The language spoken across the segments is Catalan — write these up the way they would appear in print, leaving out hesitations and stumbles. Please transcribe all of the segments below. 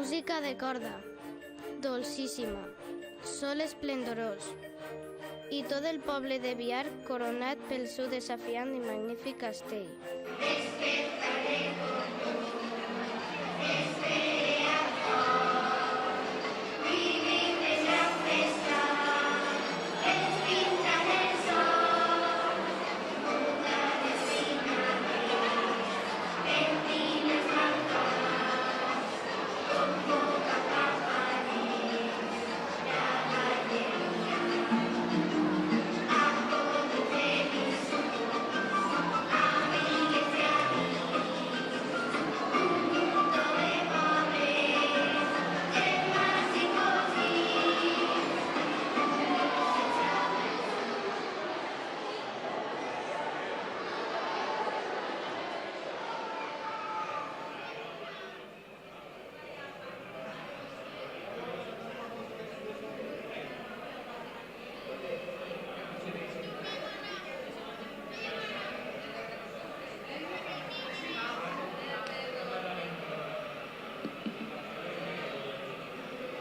Música de corda, dolcíssima, sol esplendorós, i tot el poble de Biar coronat pel seu desafiant i magnífic castell.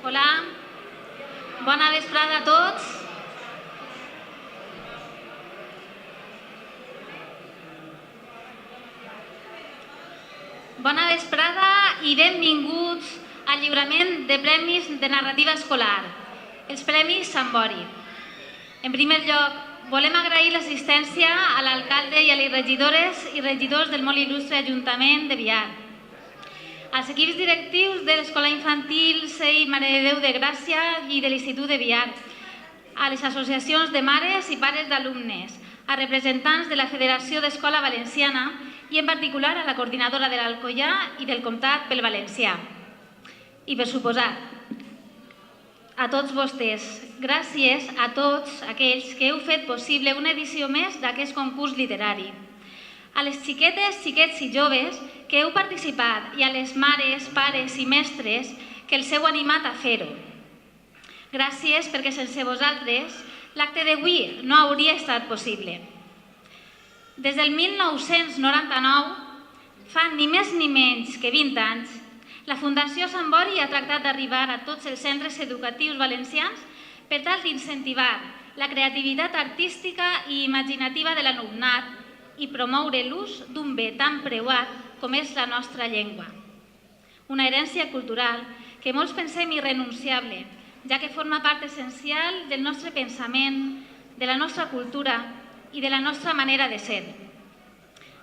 Hola, bona vesprada a tots. Bona vesprada i benvinguts al lliurament de Premis de Narrativa Escolar, els Premis Sant Bori. En primer lloc, volem agrair l'assistència a l'alcalde i a les regidores i regidors del molt il·lustre Ajuntament de Biar, als equips directius de l'Escola Infantil Sei Mare de Déu de Gràcia i de l'Institut de Biar, a les associacions de mares i pares d'alumnes, a representants de la Federació d'Escola Valenciana i en particular a la coordinadora de l'Alcoià i del Comtat pel Valencià. I per suposat, a tots vostès, gràcies a tots aquells que heu fet possible una edició més d'aquest concurs literari. A les xiquetes, xiquets i joves que heu participat i a les mares, pares i mestres que els heu animat a fer-ho. Gràcies perquè sense vosaltres l'acte d'avui no hauria estat possible. Des del 1999, fa ni més ni menys que 20 anys, la Fundació Sant Bori ha tractat d'arribar a tots els centres educatius valencians per tal d'incentivar la creativitat artística i imaginativa de l'alumnat i promoure l'ús d'un bé tan preuat com és la nostra llengua. Una herència cultural que molts pensem irrenunciable, ja que forma part essencial del nostre pensament, de la nostra cultura i de la nostra manera de ser.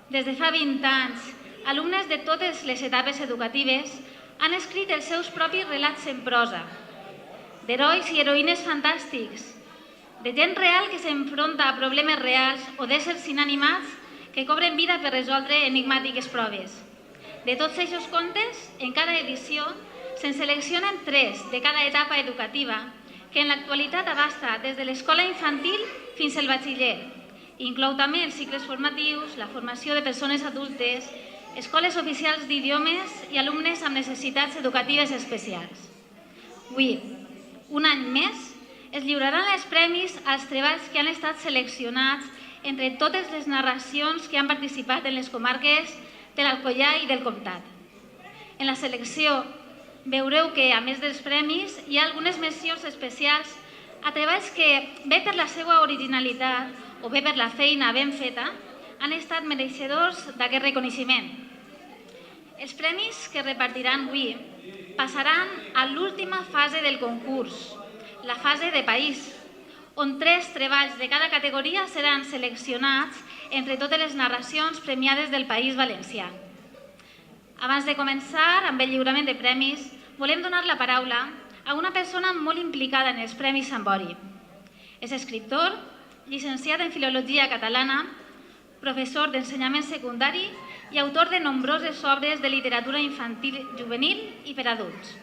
Des de fa 20 anys, alumnes de totes les etapes educatives han escrit els seus propis relats en prosa, d'herois i heroïnes fantàstics, de gent real que s'enfronta a problemes reals o d'éssers inanimats que cobren vida per resoldre enigmàtiques proves. De tots aquests contes, en cada edició, se'n seleccionen 3 de cada etapa educativa que en l'actualitat abasta des de l'escola infantil fins al batxiller. Inclou també els cicles formatius, la formació de persones adultes, escoles oficials d'idiomes i alumnes amb necessitats educatives especials. Avui, un any més, es lliuraran els premis als treballs que han estat seleccionats entre totes les narracions que han participat en les comarques de l'Alcoià i del Comtat. En la selecció veureu que, a més dels premis, hi ha algunes mencions especials a treballs que, bé per la seva originalitat o bé per la feina ben feta, han estat mereixedors d'aquest reconeixement. Els premis que repartiran avui passaran a l'última fase del concurs, la fase de país, on 3 treballs de cada categoria seran seleccionats entre totes les narracions premiades del País Valencià. Abans de començar amb el lliurament de premis, volem donar la paraula a una persona molt implicada en els Premis Sant Bori. És escriptor, llicenciat en Filologia Catalana, professor d'ensenyament secundari i autor de nombroses obres de literatura infantil, juvenil i per adults.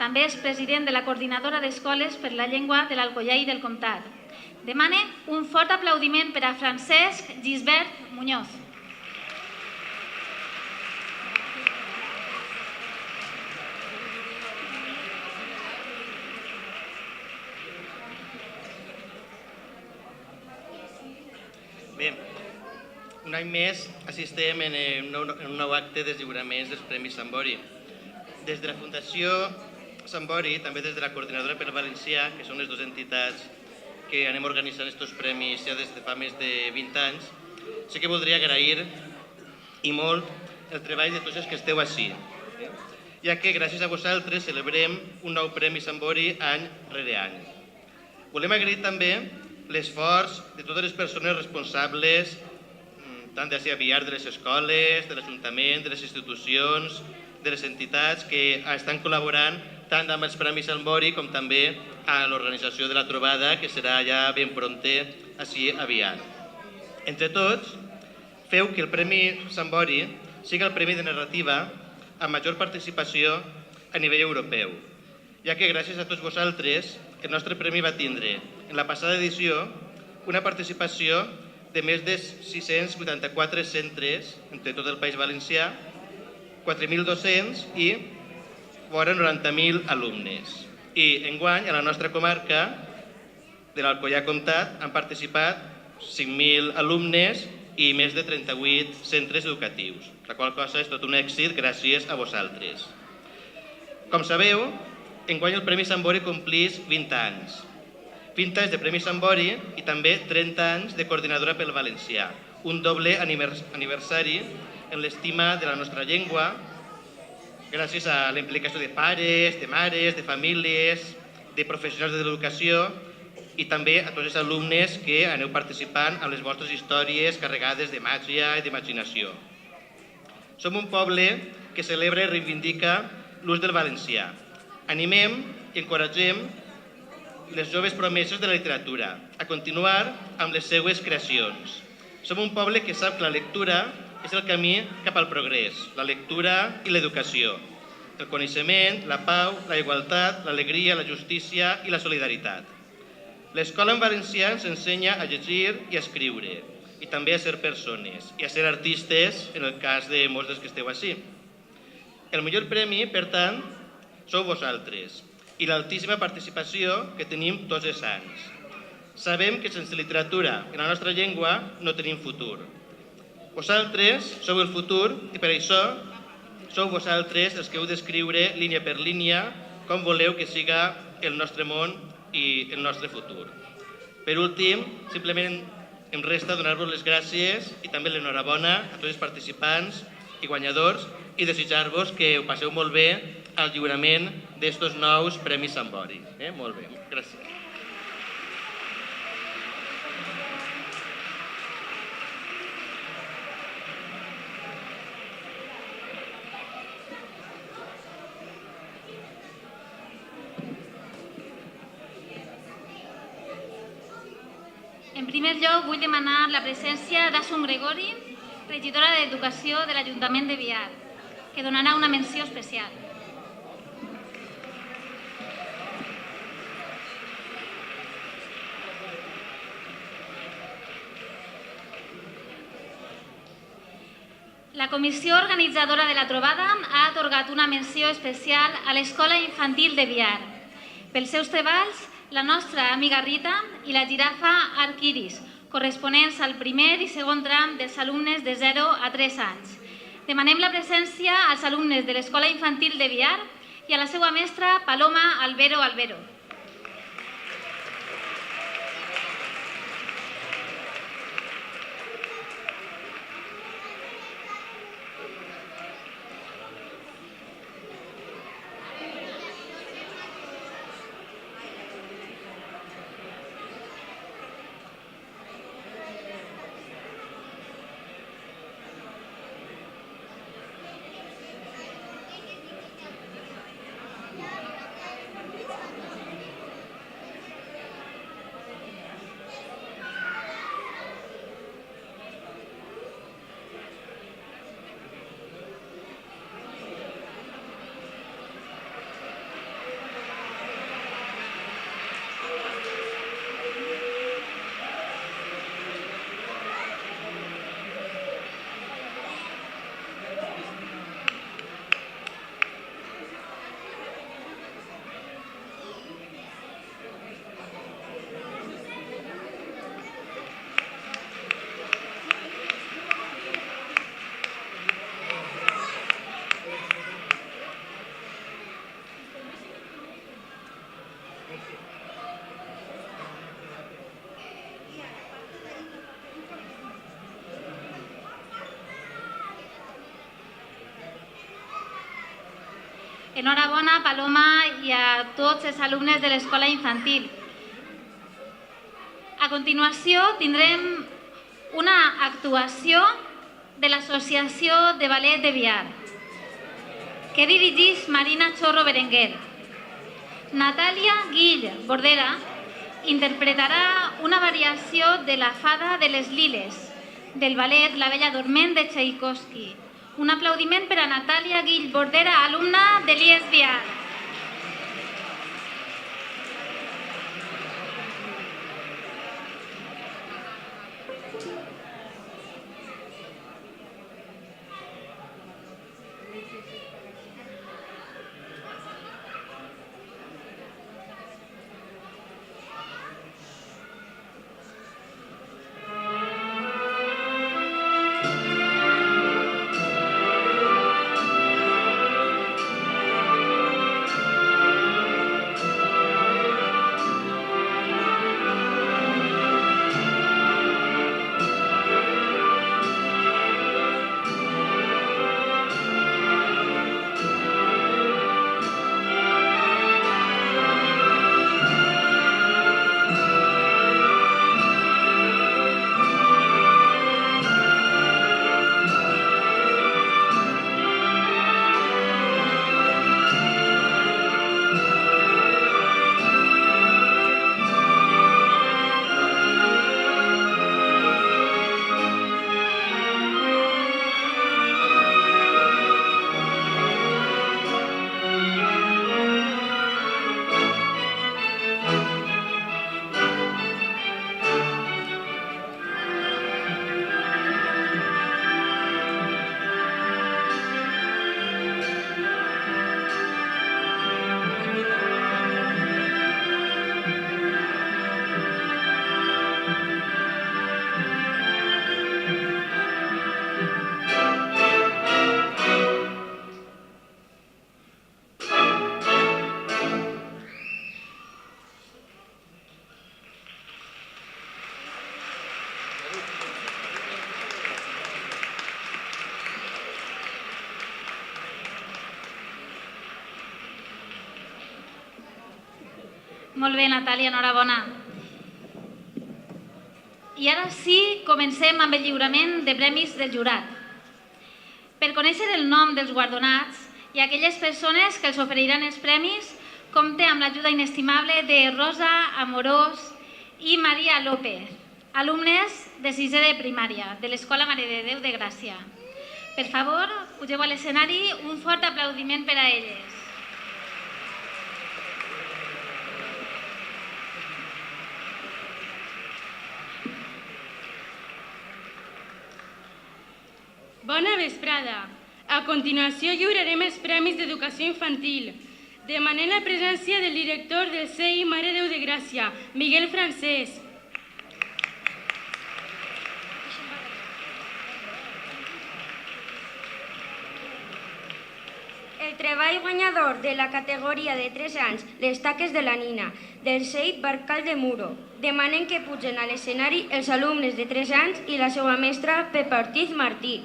També és president de la Coordinadora d'Escoles per la Llengua de l'Alcoià i del Comtat. Demane un fort aplaudiment per a Francesc Gisbert Muñoz. Bé, un any més assistem en un nou acte de lliuraments dels Premis Sant Bori. Des de la Fundació Sant Bori, també des de la Coordinadora per Valencià, que són les dues entitats que anem organitzant aquests premis ja des de fa més de 20 anys, sí que voldria agrair i molt el treball de tots els que esteu així, ja que gràcies a vosaltres celebrem un nou Premi Sant Bori any rere any. Volem agrair també l'esforç de totes les persones responsables, tant d'ací a Biar, de les escoles, de l'Ajuntament, de les institucions, de les entitats que estan col·laborant tant amb els Premis Sant Bori com també a l'organització de la trobada, que serà ja ben prompte així a Biar. Entre tots, feu que el Premi Sant Bori sigui el premi de narrativa amb major participació a nivell europeu, ja que gràcies a tots vosaltres el nostre premi va tindre en la passada edició una participació de més de 684 centres entre tot el País Valencià, 4.200 i vora 90.000 alumnes. I enguany a la nostra comarca de l'Alcoià Comtat han participat 5.000 alumnes i més de 38 centres educatius, la qual cosa és tot un èxit gràcies a vosaltres. Com sabeu, enguany el Premi Sant Bori complís 20 anys. 20 anys de Premi Sant Bori i també 30 anys de Coordinadora pel Valencià, un doble aniversari en l'estima de la nostra llengua, gràcies a la implicació de pares, de mares, de famílies, de professionals de l'educació i també a tots els alumnes que aneu participant en les vostres històries carregades de màgia i d'imaginació. Som un poble que celebra i reivindica l'ús del valencià. Animem i encoratgem les joves promeses de la literatura a continuar amb les seues creacions. Som un poble que sap que la lectura és el camí cap al progrés, la lectura i l'educació, el coneixement, la pau, la igualtat, l'alegria, la justícia i la solidaritat. L'escola en valencià ens ensenya a llegir i a escriure, i també a ser persones, i a ser artistes, en el cas de molts dels que esteu així. El millor premi, per tant, sou vosaltres, i l'altíssima participació que tenim tots els anys. Sabem que sense literatura en la nostra llengua no tenim futur. Vosaltres sou el futur i per això sou vosaltres els que heu d'escriure línia per línia com voleu que siga el nostre món i el nostre futur. Per últim, simplement em resta donar-vos les gràcies i també l'enhorabona a tots els participants i guanyadors i desitjar-vos que ho passeu molt bé al lliurament d'estos nous Premis Sant Bori. Molt bé, gràcies. En primer lloc, vull demanar la presència d'Asun Gregori, regidora d'Educació de l'Ajuntament de Biar, que donarà una menció especial. La comissió organitzadora de la trobada ha atorgat una menció especial a l'Escola Infantil de Biar. Pels seus treballs, la nostra amiga Rita i la girafa Arquiris, corresponents al primer i segon tram dels alumnes de 0 a 3 anys. Demanem la presència als alumnes de l'Escola Infantil de Biar i a la seva mestra Paloma Albero Albero. Enhorabona, Paloma, i a tots els alumnes de l'escola infantil. A continuació tindrem una actuació de l'Associació de Ballet de Biar, que dirigeix Marina Chorro Berenguer. Natàlia Guill Bordera interpretarà una variació de la Fada de les Liles, del ballet La Bella Dorment de Tchaikovsky. Un aplaudiment per a Natàlia Guill Bordera, alumna de l'IES Biar. Molt bé, Natàlia, enhorabona. I ara sí, comencem amb el lliurament de premis del jurat. Per conèixer el nom dels guardonats i aquelles persones que els oferiran els premis, compte amb l'ajuda inestimable de Rosa Amorós i Maria López, alumnes de 6è de primària de l'Escola Mare de Déu de Gràcia. Per favor, pugeu a l'escenari, un fort aplaudiment per a elles. Bona vesprada. A continuació lliurarem els Premis d'Educació Infantil. Demanem la presència del director del CEI Mare de Déu de Gràcia, Miguel Francés. El treball guanyador de la categoria de 3 anys, les taques de la nina, del CEI Barcal de Muro. Demanem que pugen a l'escenari els alumnes de 3 anys i la seva mestra Pepa Ortiz Martí.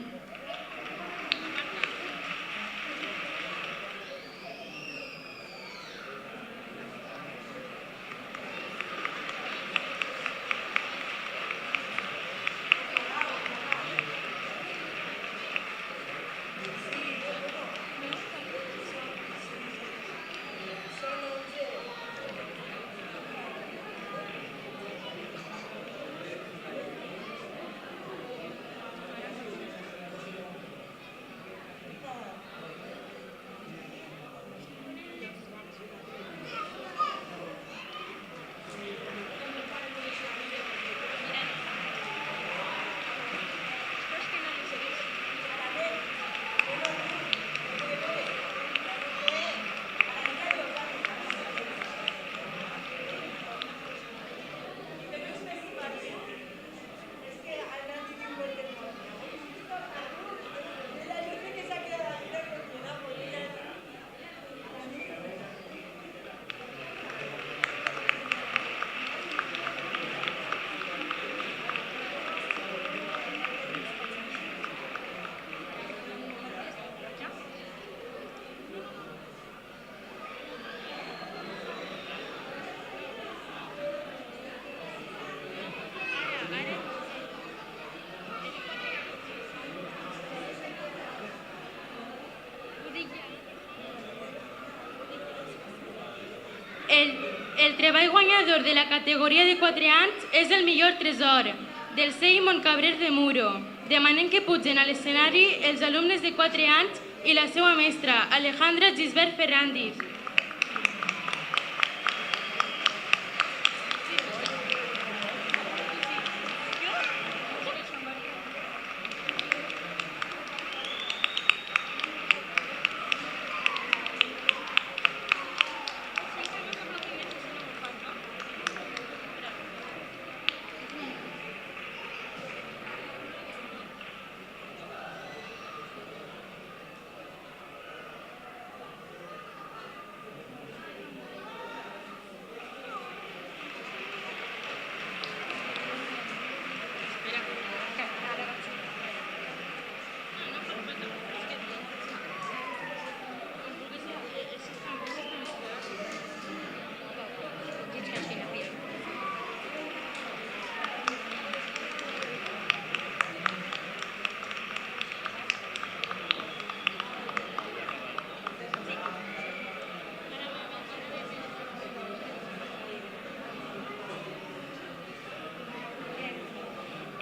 El treball guanyador de la categoria de 4 anys és el millor tresor del CEI Montcabrers de Muro. Demanem que pugen a l'escenari els alumnes de 4 anys i la seva mestra, Alejandra Gisbert Ferrandis.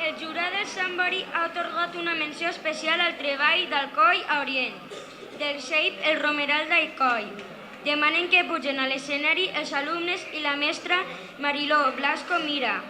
El jurat del Sant Bori ha atorgat una menció especial al treball d'Alcoi a Orient, del CEIP El Romeral d'Alcoi. Demanen que pugen a l'escenari els alumnes i la mestra Mariló Blasco Mira.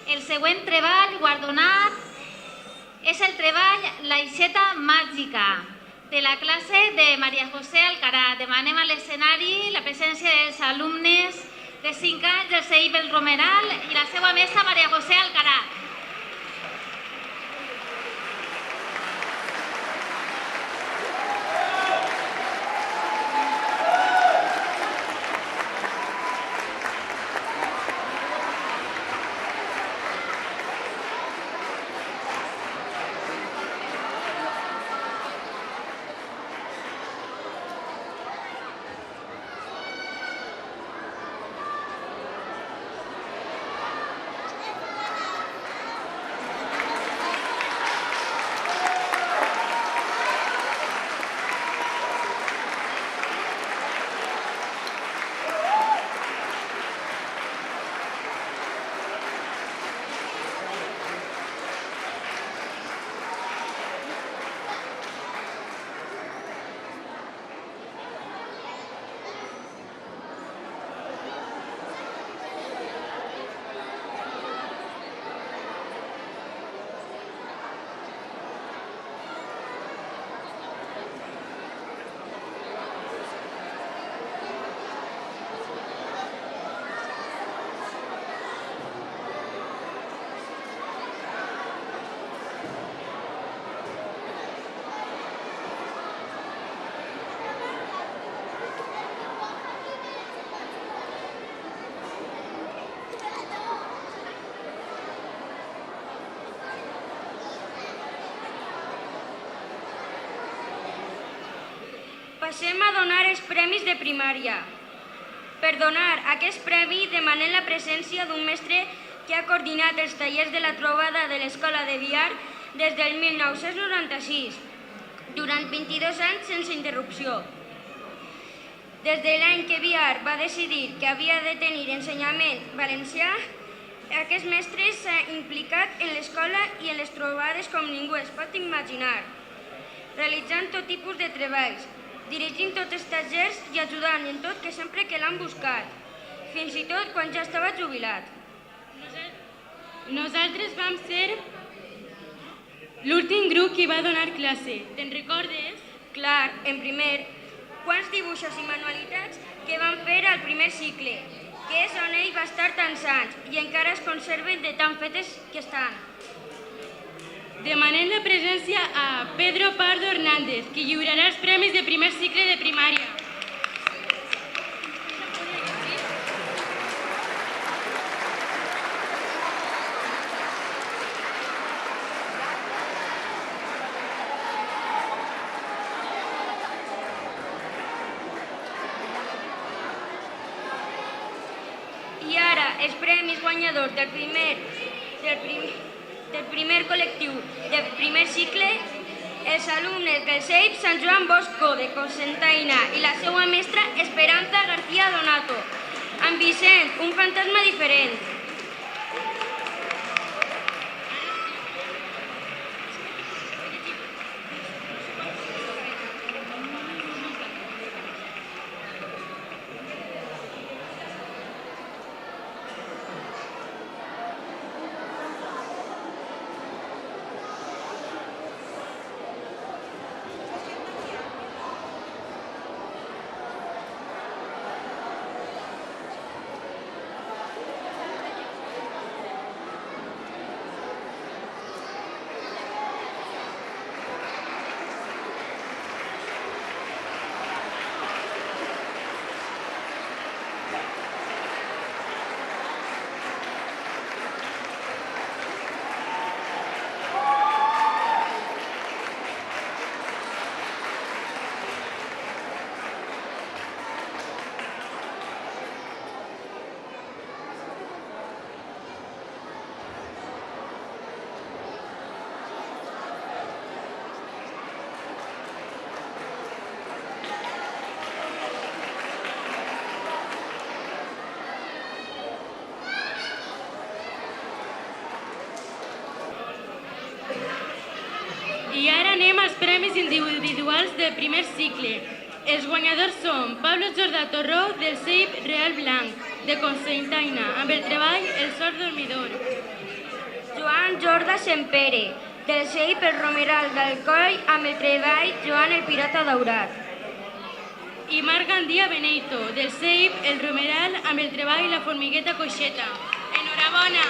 El següent treball guardonat és el treball L'aixeta màgica, de la classe de Maria José Alcarat. Demanem a l'escenari la presència dels alumnes de 5 anys del CEIP El Romeral i la seva mestra Maria José Alcarat. Passem a donar els premis de primària. Per donar aquest premi demanem la presència d'un mestre que ha coordinat els tallers de la trobada de l'Escola de Biar des del 1996, durant 22 anys sense interrupció. Des de l'any que Biar va decidir que havia de tenir ensenyament valencià, aquest mestre s'ha implicat en l'escola i en les trobades com ningú es pot imaginar. realitzant tot tipus de treballs, dirigint tots els tallers i ajudant en tot que sempre que l'han buscat, fins i tot quan ja estava jubilat. Nosaltres vam ser l'últim grup que va donar classe. Te'n recordes? Clar, en primer, quants dibuixos i manualitats que van fer al primer cicle, que és on ell va estar tants anys i encara es conserven de tan fetes que estan. Demanem la presència a Pedro Pardo Hernández, que lliurarà els premis de primer cicle de primària. I ara, els premis guanyadors del primer col·lectiu del primer cicle, els alumnes del CEIP Sant Joan Bosco de Cocentaina i la seva mestra Esperanza García Donato, amb Vicent, un fantasma diferent. I ara anem als premis individuals del primer cicle. Els guanyadors són Pablo Jordà Torró, del CEIP Real Blanc, de Cocentaina, amb el treball El sord dormidor. Joan Jorda Sempere, del CEIP El Romeral d'Alcoi, amb el treball Joan el Pirata Daurat. I Marc Gandia Beneito, del CEIP El Romeral, amb el treball La formigueta coixeta. Enhorabona!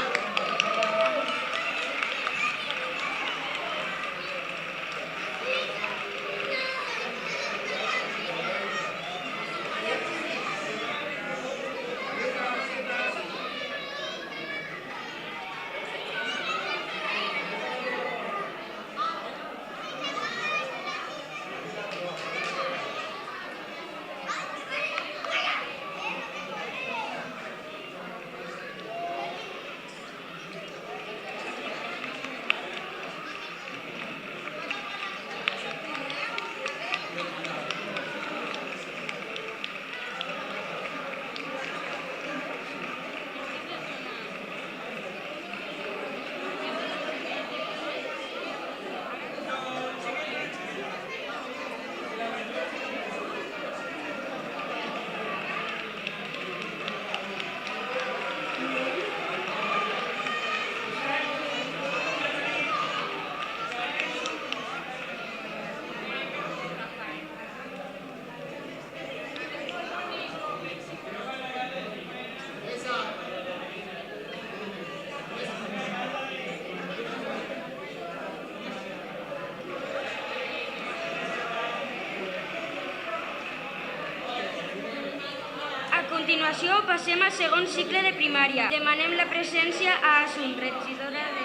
A continuació passem al segon cicle de primària. Demanem la presència a Asun, regidora de...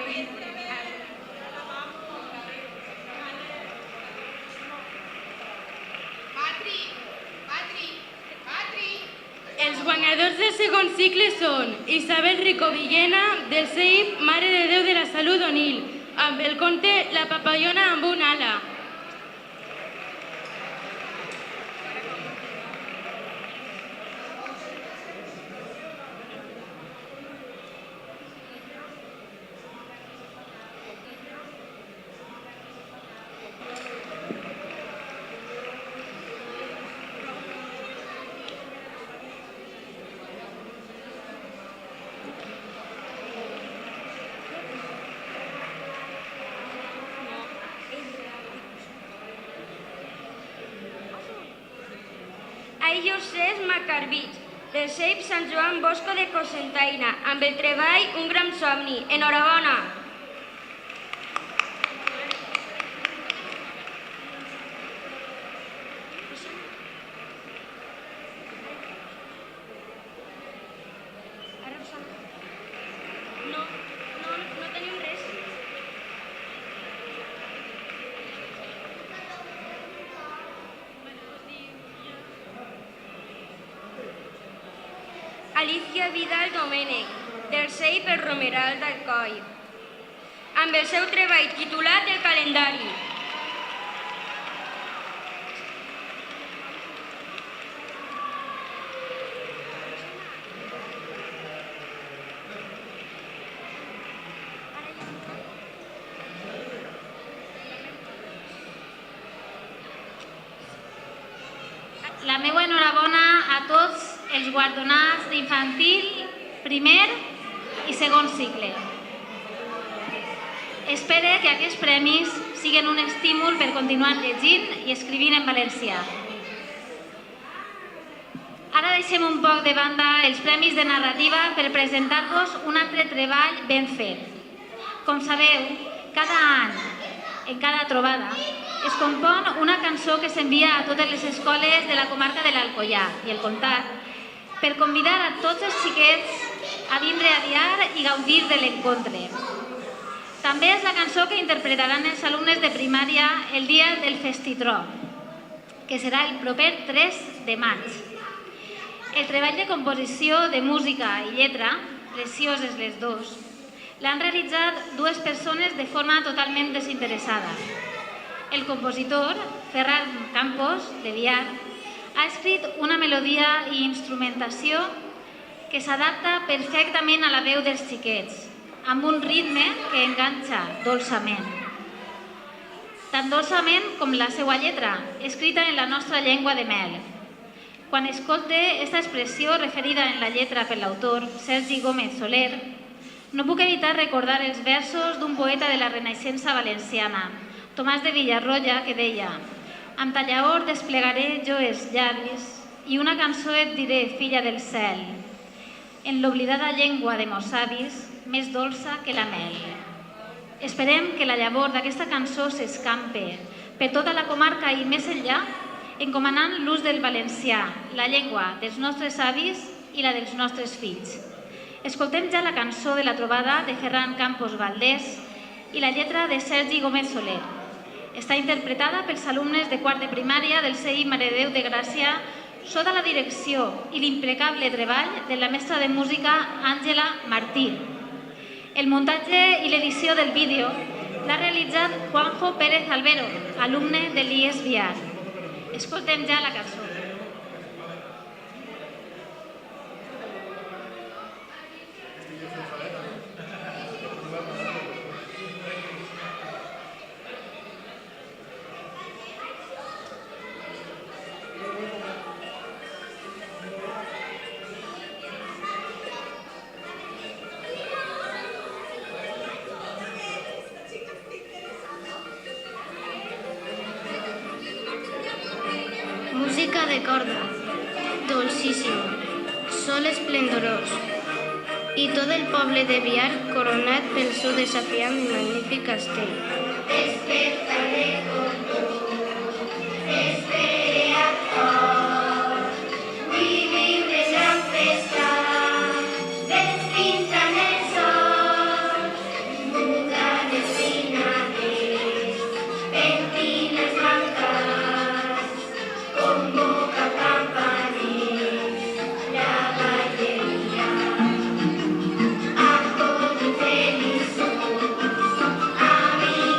Els guanyadors del segon cicle són Isabel Rico Villena, del CEIP Mare de Déu de la Salut Onil, amb el conte La papallona amb un ala. Josés Macarbich, del CEIP Sant Joan Bosco de Cocentaina, amb el treball Un gran somni. Enhorabona! No tenim res. Alicia Vidal Domènech, del CEIP El Romeral d'Alcoi, amb el seu treball titulat El calendari. La meva enhorabona a tots els guardonats d'infantil, primer i segon cicle. Espero que aquests premis siguin un estímul per continuar llegint i escrivint en valencià. Ara deixem un poc de banda els premis de narrativa per presentar-vos un altre treball ben fet. Com sabeu, cada any, en cada trobada, es compon una cançó que s'envia a totes les escoles de la comarca de l'Alcoià i el Comtat per convidar a tots els xiquets a vindre a Biar i gaudir de l'encontre. També és la cançó que interpretaran els alumnes de primària el dia del Festitró, que serà el proper 3 de maig. El treball de composició de música i lletra, precioses les dos, l'han realitzat dues persones de forma totalment desinteressada. El compositor, Ferran Campos, de Biar, ha escrit una melodia i instrumentació que s'adapta perfectament a la veu dels xiquets, amb un ritme que enganxa dolçament. Tan dolçament com la seva lletra, escrita en la nostra llengua de mel. Quan escolte aquesta expressió referida en la lletra per l'autor, Sergi Gómez Soler, no puc evitar recordar els versos d'un poeta de la Renaixença valenciana, Tomàs de Villarroya, que deia: «Amb tallaor desplegaré jo els llavis i una cançó et diré, filla del cel, en l'oblidada llengua de mos avis, més dolça que la mel». Esperem que la llavor d'aquesta cançó s'escampe per tota la comarca i més enllà, encomanant l'ús del valencià, la llengua dels nostres avis i la dels nostres fills. Escoltem ja la cançó de la trobada de Ferran Campos Valdés i la lletra de Sergi Gómez Soler. Està interpretada pels alumnes de quart de primària del CEIP Mare de Déu de Gràcia sota la direcció i l'impecable treball de la mestra de música Àngela Martí. El muntatge i l'edició del vídeo l'ha realitzat Juanjo Pérez Albero, alumne de l'IES Biar. Escoltem ja la cançó. Música de corda, dolcísimo, sol esplendorós, i tot el poble de Biar coronat pel seu desafiant i magnífic castell. Despertaré con luz, esperé a tots, vull viure gran festa, despintant el sol, mudant els vinagres, pentines blancas, convoca campaners, la galleria, amb tot un feliç a mi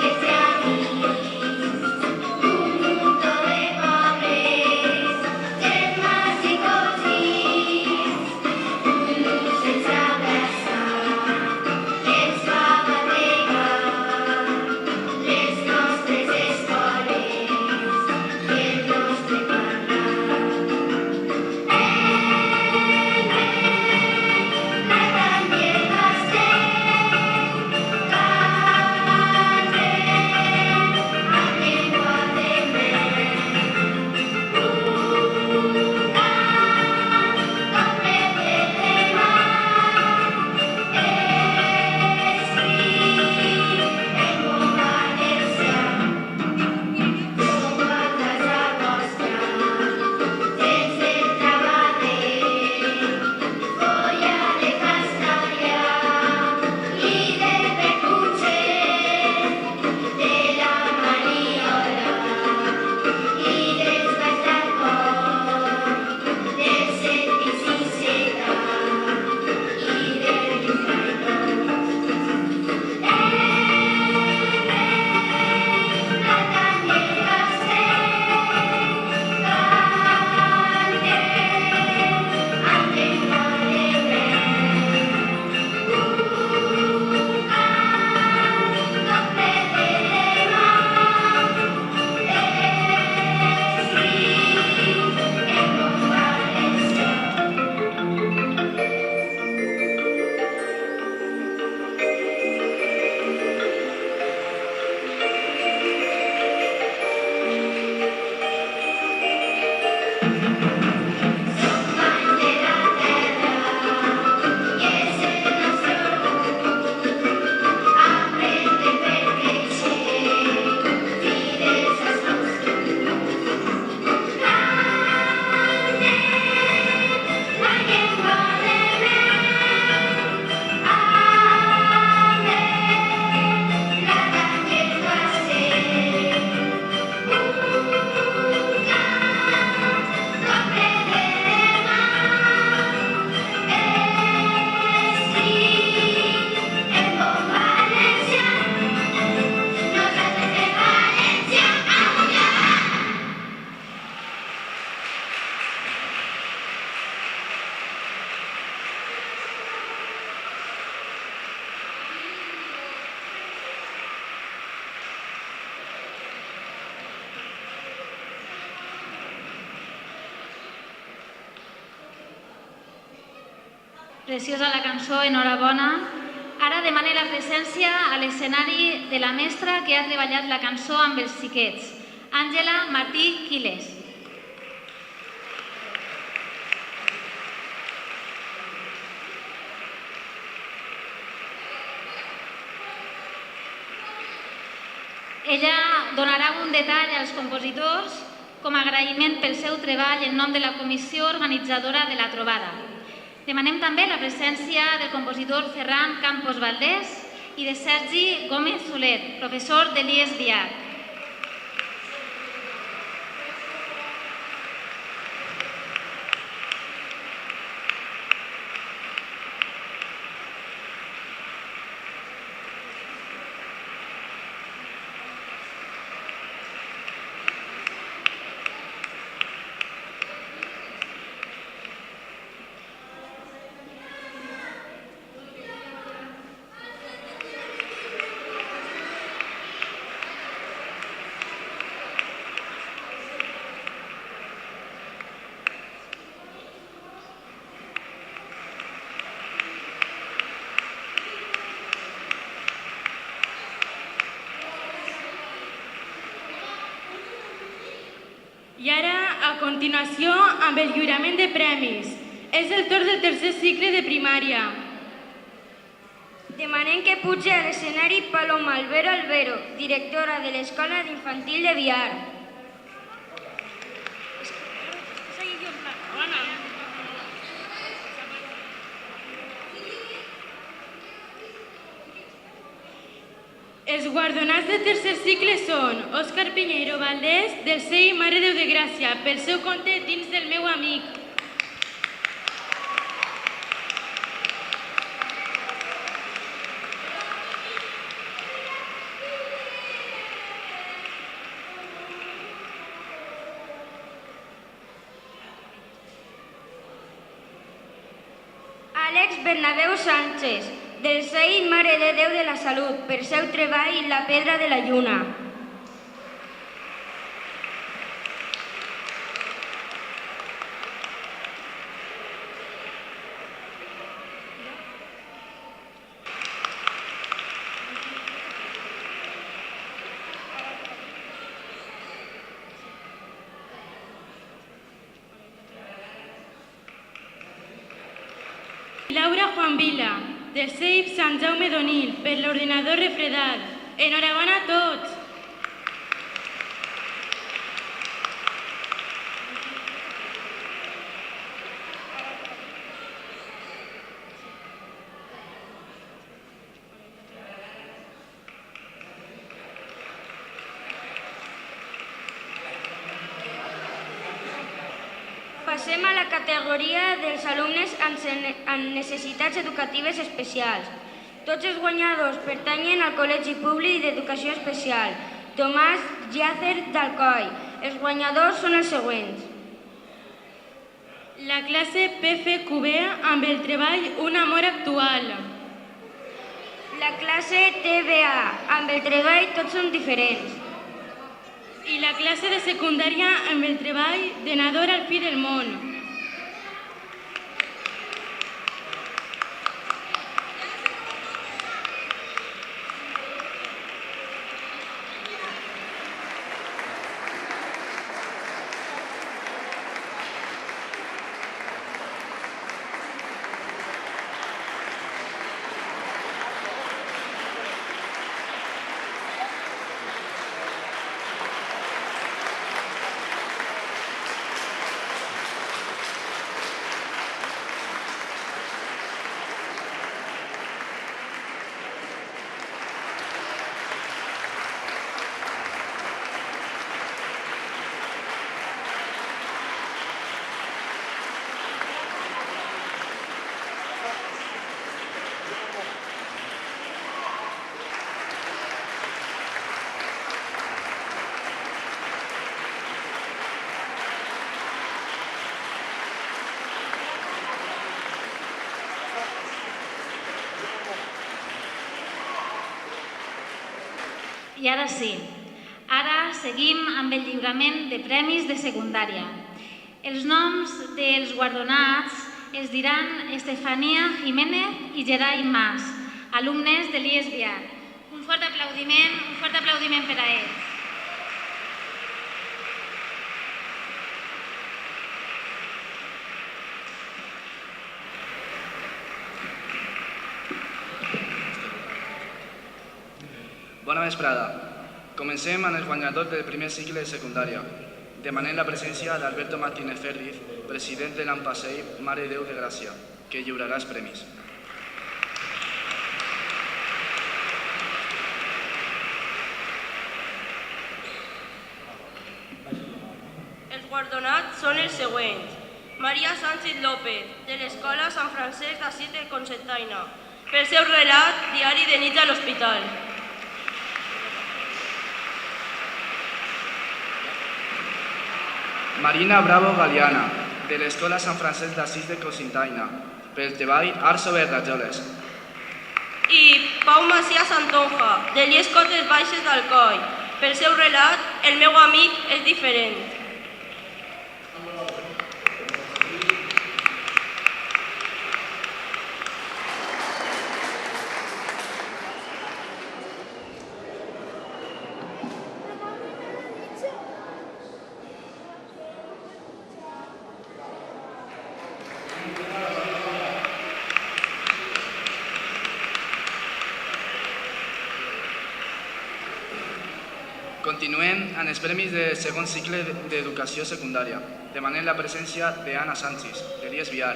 Preciosa la cançó, enhorabona. Ara demane la presència a l'escenari de la mestra que ha treballat la cançó amb els xiquets, Àngela Martí Quiles. Ella donarà un detall als compositors com a agraïment pel seu treball en nom de la comissió organitzadora de la trobada. Demanem també la presència del compositor Ferran Campos Valdés i de Sergi Gómez Soler, professor de l'IES Biar. I ara, a continuació, amb el lliurament de premis. És el torn del tercer cicle de primària. Demanem que pugi a l'escenari Paloma Albero, directora de l'Escola d'Infantil de Biar. Els guardonats del tercer cicle són Òscar Piñeiro Valdés, del CEI Mare Déu de Gràcia, pel seu conte Dins del meu amic. Àlex Bernabéu Sánchez, del CEI Mare de Déu de la Salut, per seu treball La Pedra de la Lluna. Laura Juan Vila, del CEIP Sant Jaume d'Onil, per l'ordinador refredat. Enhorabona a tots! Passem a la categoria dels alumnes amb necessitats educatives especials. Tots els guanyadors pertanyen al Col·legi Públic d'Educació Especial Tomàs Llàcer d'Alcoi. Els guanyadors són els següents. La classe PFQB amb el treball Un amor actual. La classe TBA amb el treball Tots són diferents. I la classe de secundària amb el treball de Nador al fi del món. I ara sí, ara seguim amb el lliurament de premis de secundària. Els noms dels guardonats es diran Estefania Jiménez i Gerai Mas, alumnes de l'IES Viar. Un fort aplaudiment per a ells. Bona vesprada. Comencem amb els guanyadors del primer cicle de secundària. Demanem la presència d'Alberto Martínez Ferriz, president de l'Ampasei Mare Déu de Gràcia, que lliurarà els premis. Els guardonats són els següents. Maria Sánchez López, de l'Escola Sant Francesc d'Assís de Cocentaina, pel seu relat Diari de nit a l'hospital. Marina Bravo Galiana, de l'Escola Sant Francesc d'Assís de Cocentaina, pel treball Art sobre rajoles. I Pau Macià Santonja, de l'IES Cotes Baixes d'Alcoi, pel seu relat El meu amic és diferent. Continuem amb els premis del segon cicle d'educació secundària. Demanem la presència d'Anna Sánchez, de l'IES Viar.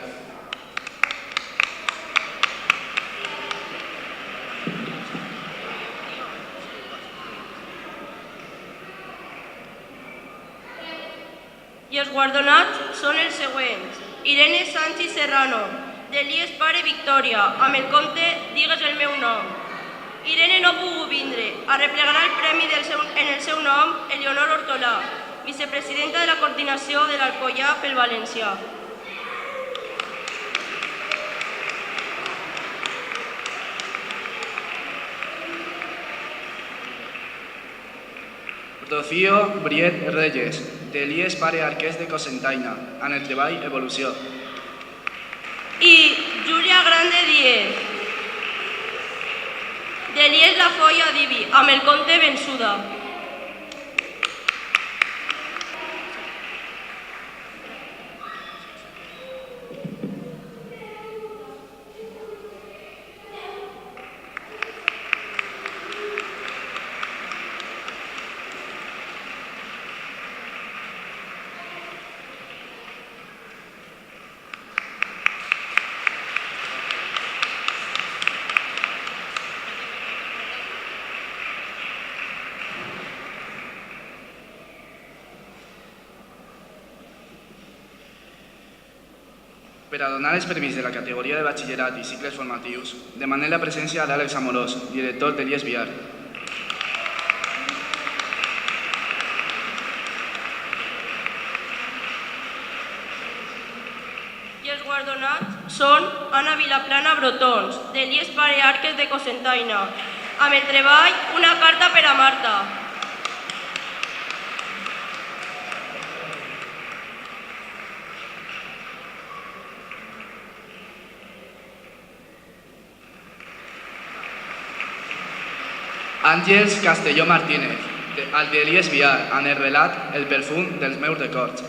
I els guardonats són els següents. Irene Sánchez Serrano, de l'IES Pare Victòria, amb el conte Digues el meu nom. Irene no ha pogut vindre. Arreplegarà el premi en el seu nom Eleonor Hortolà, vicepresidenta de la coordinació de l'Alcoià pel Valencià. Rocío Briet Reyes, de l'IES Pare Arqués de Cocentaina, en el treball Evolució. I Júlia Grande Díez, de l'IES La Folla d'Ibi, amb el conte Vençuda. Per a donar els premis de la categoria de batxillerat i cicles formatius, demanem la presència d'Àlex Amorós, director de l'IES Viar. I els guardonats són Anna Vilaplana Brotons, de l'IES Pare Arques de Cocentaina, amb el treball Una carta per a Marta. Àngels Castelló Martínez, al de l'IES Viar, amb el relat El perfum dels meus records.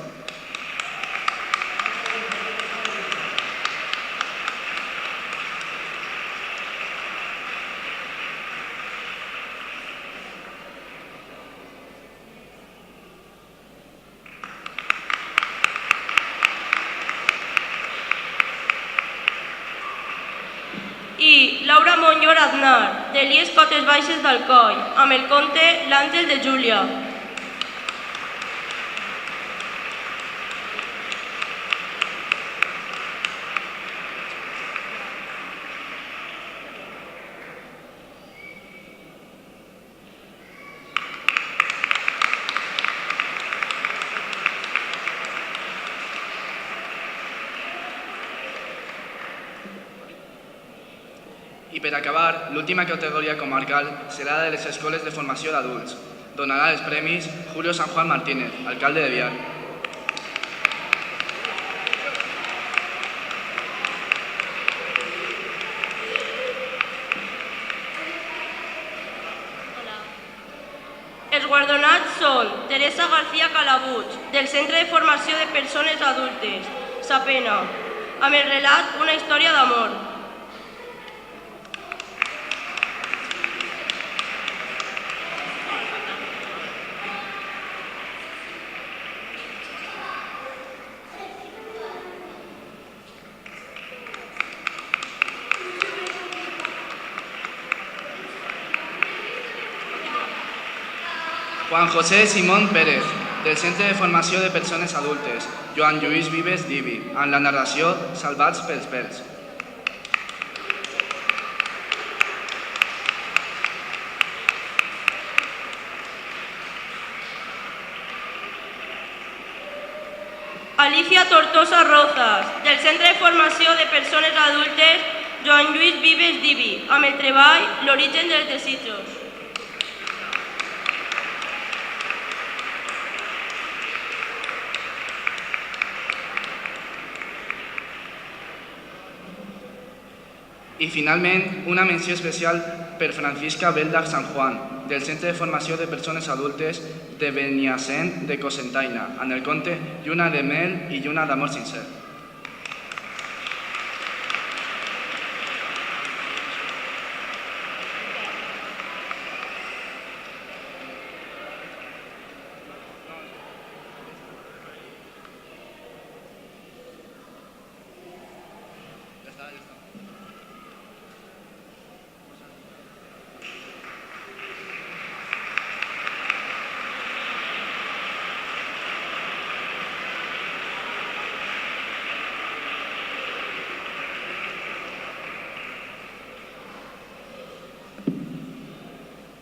I Laura Monllor Aznar, de l'IES Cotes Baixes d'Alcoi, amb el conte L'àngel de Júlia. I per acabar, l'última categoria comarcal serà la de les escoles de formació d'adults. Donarà els premis Julio San Juan Martínez, alcalde de Viar. Els guardonats són Teresa García Calabuig, del Centre de Formació de Persones Adultes, Sa Pena, amb el relat Una història d'amor. Juan José Simón Pérez, del Centre de Formació de Persones Adultes, Joan Lluís Vives Divi, amb la narració Salvats pels pèls. Alicia Tortosa Rozas, del Centre de Formació de Persones Adultes, Joan Lluís Vives Divi, amb el treball L'origen dels desitjos. I finalment, una menció especial per Francisca Belda San Juan, del Centre de Formació de Persones Adultes de Beniassent de Cocentaina, amb el conte Lluna de mel i lluna d'amor sincer.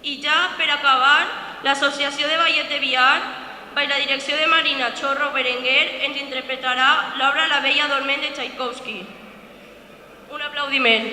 I ja, per acabar, l'Associació de Ballet de Biar, per la direcció de Marina Chorro Berenguer, ens interpretarà l'obra La Bella Dorment de Tchaikovsky. Un aplaudiment.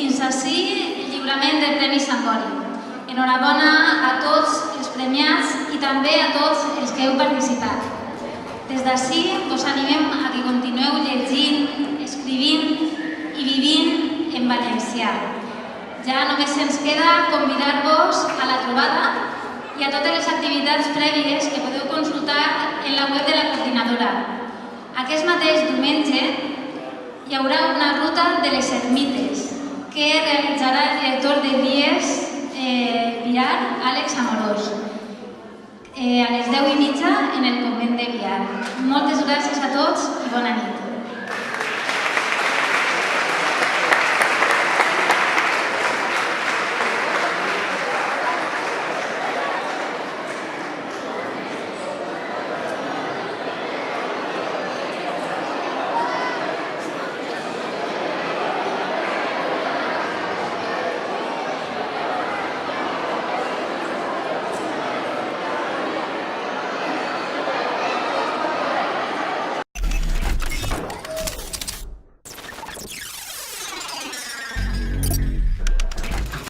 fins ací el lliurament del Premi Sant Bori. Enhorabona a tots els premiats i també a tots els que heu participat. Des d'ací us animem a que continueu llegint, escrivint i vivint en valencià. Ja només ens queda convidar-vos a la trobada i a totes les activitats prèvies que podeu consultar en la web de la coordinadora. Aquest mateix diumenge hi haurà una ruta de les ermites que realitzarà el director de Dies Viar, Àlex Amorós, a les 10:30 en el convent de Viar. Moltes gràcies a tots i bona nit.